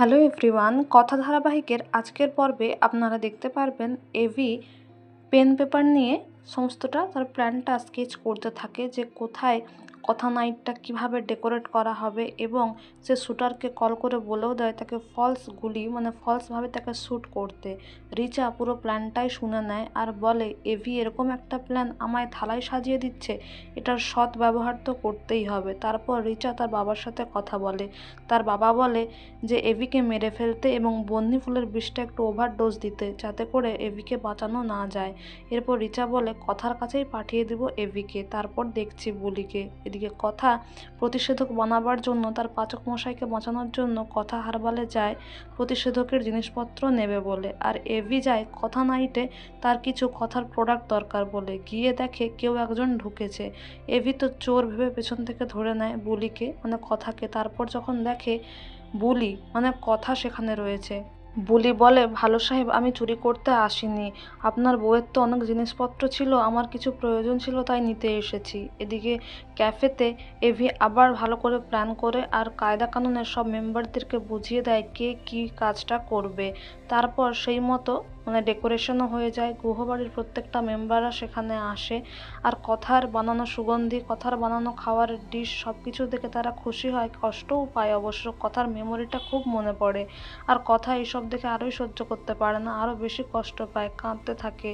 Hello everyone, কথা ধারাবাহিকের আজকের পর্বে আপনারা দেখতে পারবেন এভি পেন পেপার নিয়ে সমস্তটা তার প্ল্যানটা স্কেচ করতে থাকে যে কোথায় কথা নাইটটা কিভাবে ডেকোরেট করা হবে, এবং সে শ্যুটারকে কল করে বলেও দেয় তাকে ফলসভাবে তাকে শ্যুট করতে। রিচা পুরো প্ল্যানটাই শুনে নেয় আর বলে এভি এরকম একটা প্ল্যান আমায় থালায় সাজিয়ে দিচ্ছে, এটার সৎ ব্যবহার তো করতেই হবে। তারপর রিচা তার বাবার সাথে কথা বলে। তার বাবা বলে যে এভিকে মেরে ফেলতে এবং বন্যি ফুলের বিষটা একটু ওভারডোজ দিতে, যাতে করে এভিকে বাঁচানো না যায়। এরপর রিচা বলে কথার কাছেই পাঠিয়ে দিব এভিকে, তারপর দেখছি বুলিকে। এদিকে কথা প্রতিষেধক বানাবার জন্য তার পাচক মশাইকে বাঁচানোর জন্য কথা হারবালে যায় প্রতিষেধকের জিনিসপত্র নেবে বলে, আর এভি যায় কথা নাইটে তার কিছু কথার প্রোডাক্ট দরকার বলে। গিয়ে দেখে কেউ একজন ঢুকেছে। এভি তো চোর ভেবে পেছন থেকে ধরে নেয় বুলিকে, কথাকে। তারপর যখন দেখে বুলি কথা সেখানে রয়েছে, বুলি বলে ভালো সাহেব, আমি চুরি করতে আসিনি, আপনার বউয়ের তো অনেক জিনিসপত্র ছিল, আমার কিছু প্রয়োজন ছিল তাই নিতে এসেছি। এদিকে ক্যাফেতে এভি আবার ভালো করে প্ল্যান করে আর কায়দা কানুনের সব মেম্বারদেরকে বুঝিয়ে দেয় কে কী কাজটা করবে। তারপর সেই মতো ডেকোরেশনও হয়ে যায়। গুহবাড়ির প্রত্যেকটা মেম্বাররা সেখানে আসে, আর কথার বানানো সুগন্ধি, কথার বানানো খাওয়ার ডিশ সব কিছু দেখে তারা খুশি হয়, কষ্টও পায় অবশ্য। কথার মেমোরিটা খুব মনে পড়ে, আর কথা এইসব দেখে আরোই সহ্য করতে পারে না, আরও বেশি কষ্ট পায়, কাঁদতে থাকে।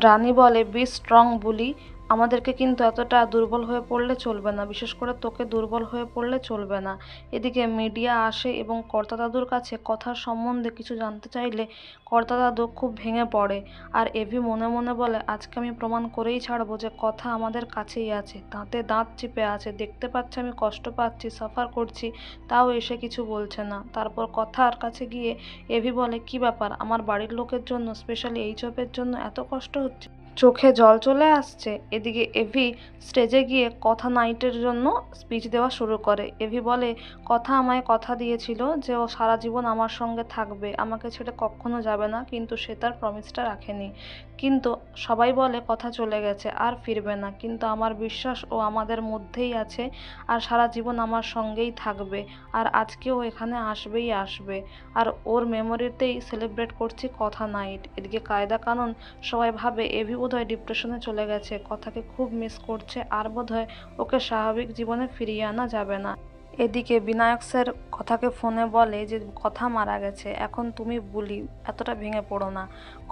রানী বলে বি স্ট্রং বুলি, আমাদেরকে কিন্তু এতটা দুর্বল হয়ে পড়লে চলবে না, বিশেষ করে তোকে দুর্বল হয়ে পড়লে চলবে না। এদিকে মিডিয়া আসে এবং কর্তা দাদুর কাছে কথার সম্বন্ধে কিছু জানতে চাইলে কর্তা দাদু খুব ভেঙে পড়ে। আর এভি মনে মনে বলে আজকে আমি প্রমাণ করেই ছাড়বো যে কথা আমাদের কাছেই আছে, দাঁতে দাঁত চিপে আছে, দেখতে পাচ্ছে আমি কষ্ট পাচ্ছি, সাফার করছি, তাও এসে কিছু বলছে না। তারপর কথার কাছে গিয়ে এভি বলে কি ব্যাপার, আমার বাড়ির লোকের জন্য, স্পেশালি এই চপের জন্য এত কষ্ট হচ্ছে, চোখে জল চলে আসছে। এদিকে এভি স্টেজে গিয়ে কথা নাইটের জন্য স্পিচ দেওয়া শুরু করে। এভি বলে কথা আমায় কথা দিয়েছিল যে ও সারা জীবন আমার সঙ্গে থাকবে, আমাকে ছেড়ে কখনো যাবে না, কিন্তু সে তার প্রমিসটা রাখেনি। কিন্তু সবাই বলে কথা চলে গেছে আর ফিরবে না, কিন্তু আমার বিশ্বাস ও আমাদের মধ্যেই আছে আর সারা জীবন আমার সঙ্গেই থাকবে, আর আজকে ও এখানে আসবেই আসবে, আর ওর মেমোরিতেই সেলিব্রেট করছি কথা নাইট। এদিকে কায়দা কানুন সবাই ভাবে এভি বোধহয় ডিপ্রেশনে চলে গেছে, কথাকে খুব মিস করছে, আর বোধহয় ওকে স্বাভাবিক জীবনে ফিরিয়ে আনা যাবে না। এদিকে বিনায়ক স্যার কথাকে ফোনে বলে যে কথা মারা গেছে, এখন তুমি বুলি, এতটা ভেঙে পড়ো না।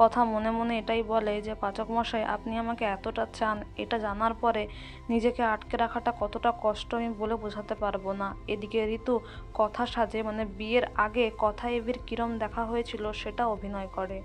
কথা মনে মনে এটাই বলে যে পাচক মশাই, আপনি আমাকে এতটা চান, এটা জানার পরে নিজেকে আটকে রাখাটা কতটা কষ্ট আমি বলে বোঝাতে পারবো না। এদিকে ঋতু কথা সাজে, বিয়ের আগে কথা এভির কিরম দেখা হয়েছিল সেটা অভিনয় করে।